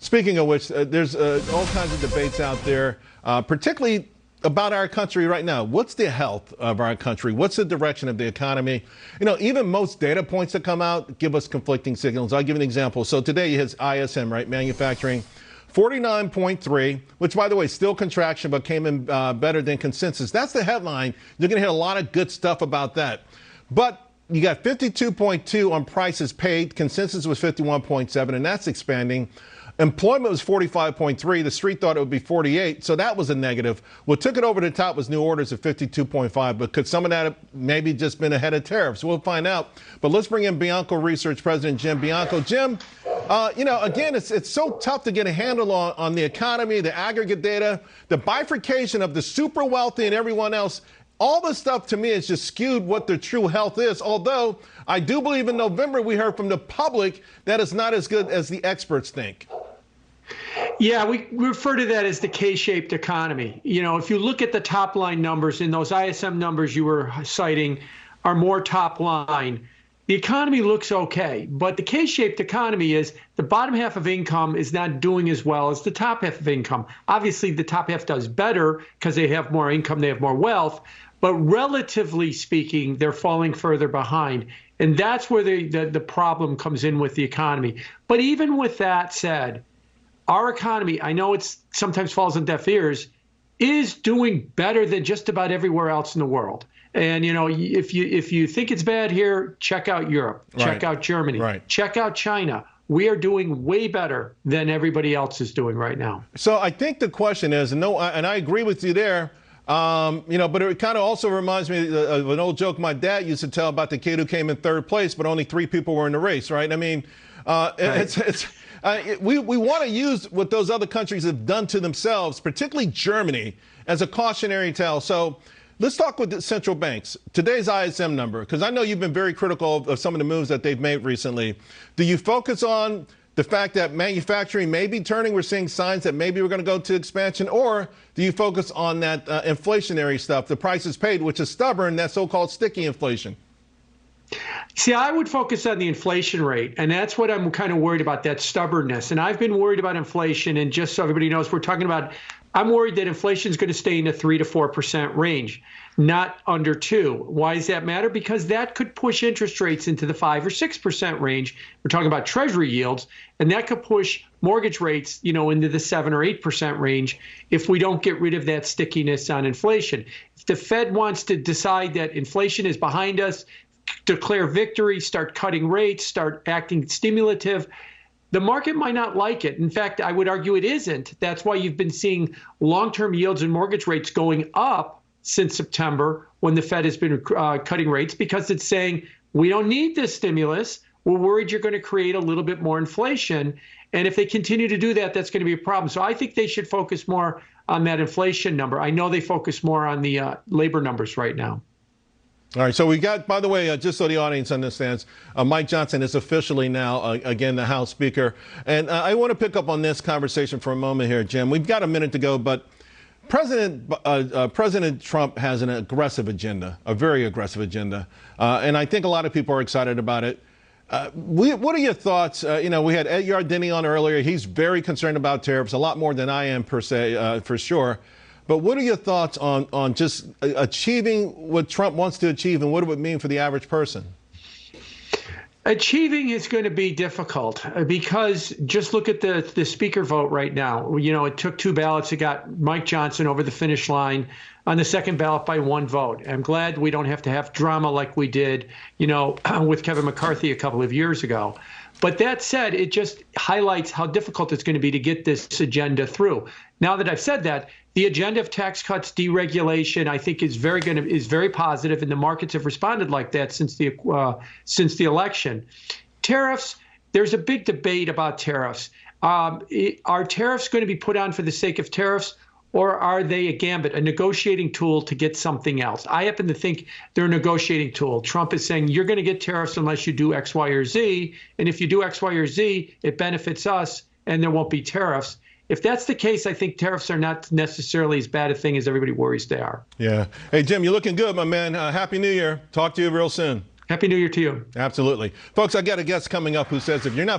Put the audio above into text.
Speaking of which, there's all kinds of debates out there, particularly about our country right now. What's the health of our country? What's the direction of the economy? You know, even most data points that come out give us conflicting signals. I'll give you an example. So today his ISM, right, manufacturing, 49.3, which, by the way, still contraction, but came in better than consensus. That's the headline. You're going to hear a lot of good stuff about that. But you got 52.2 on prices paid. Consensus was 51.7, and that's expanding. Employment was 45.3. The street thought it would be 48, so that was a negative. What took it over the top was new orders at 52.5, but could some of that have maybe just been ahead of tariffs? We'll find out. But let's bring in Bianco Research President Jim Bianco. Jim, you know, again, it's so tough to get a handle on the economy, the aggregate data, the bifurcation of the super wealthy and everyone else. All this stuff to me is just skewed what the true health is, although I do believe in November we heard from the public that it's not as good as the experts think. Yeah, we refer to that as the K-shaped economy. You know, if you look at the top line numbers, and those ISM numbers you were citing are more top line, the economy looks okay. But the K-shaped economy is the bottom half of income is not doing as well as the top half of income. Obviously, the top half does better because they have more income, they have more wealth. But relatively speaking, they're falling further behind. And that's where the problem comes in with the economy. But even with that said, our economy, I know it sometimes falls on deaf ears, is doing better than just about everywhere else in the world. And, you know, if you think it's bad here, check out Europe, check out Germany, check out China. We are doing way better than everybody else is doing right now. So I think the question is, and I agree with you there, you know, but it kind of also reminds me of an old joke my dad used to tell about the kid who came in third place, but only 3 people were in the race, right? I mean, we want to use what those other countries have done to themselves, particularly Germany, as a cautionary tale. So let's talk with the central banks. Today's ISM number, because I know you've been very critical of some of the moves that they've made recently. Do you focus on the fact that manufacturing may be turning? We're seeing signs that maybe we're going to go to expansion. Or do you focus on that inflationary stuff, the prices paid, which is stubborn, that so-called sticky inflation? See, I would focus on the inflation rate, and that's what I'm kind of worried about, that stubbornness. And I've been worried about inflation, and just so everybody knows, we're talking about, I'm worried that inflation is going to stay in the 3 to 4% range, not under 2. Why does that matter? Because that could push interest rates into the 5 or 6% range. We're talking about treasury yields, and that could push mortgage rates, you know, into the 7 or 8% range if we don't get rid of that stickiness on inflation. If the Fed wants to decide that inflation is behind us, declare victory, start cutting rates, start acting stimulative, the market might not like it. In fact, I would argue it isn't. That's why you've been seeing long-term yields and mortgage rates going up since September when the Fed has been cutting rates, because it's saying, we don't need this stimulus. We're worried you're going to create a little bit more inflation. And if they continue to do that, that's going to be a problem. So I think they should focus more on that inflation number. I know they focus more on the labor numbers right now. All right, so we got, by the way, just so the audience understands, Mike Johnson is officially now, again, the House Speaker. And I want to pick up on this conversation for a moment here, Jim. We've got a minute to go, but President Trump has an aggressive agenda, a very aggressive agenda. And I think a lot of people are excited about it. What are your thoughts? You know, we had Ed Yardeni on earlier. He's very concerned about tariffs, a lot more than I am, per se, for sure. But what are your thoughts on just achieving what Trump wants to achieve, and what it would mean for the average person? Achieving is going to be difficult because just look at the speaker vote right now. You know, it took 2 ballots. It got Mike Johnson over the finish line on the second ballot by 1 vote. I'm glad we don't have to have drama like we did, you know, with Kevin McCarthy a couple of years ago. But that said, it just highlights how difficult it's going to be to get this agenda through. Now that I've said that, the agenda of tax cuts, deregulation, I think is very positive, and the markets have responded like that since the election. Tariffs, there's a big debate about tariffs. Are tariffs going to be put on for the sake of tariffs, or are they a gambit, a negotiating tool to get something else? I happen to think they're a negotiating tool. Trump is saying you're going to get tariffs unless you do X, Y, or Z, and if you do X, Y, or Z, it benefits us, and there won't be tariffs. If that's the case, I think tariffs are not necessarily as bad a thing as everybody worries they are. Yeah. Hey, Jim, you're looking good, my man. Happy New Year. Talk to you real soon. Happy New Year to you. Absolutely. Folks, I got a guest coming up who says if you're not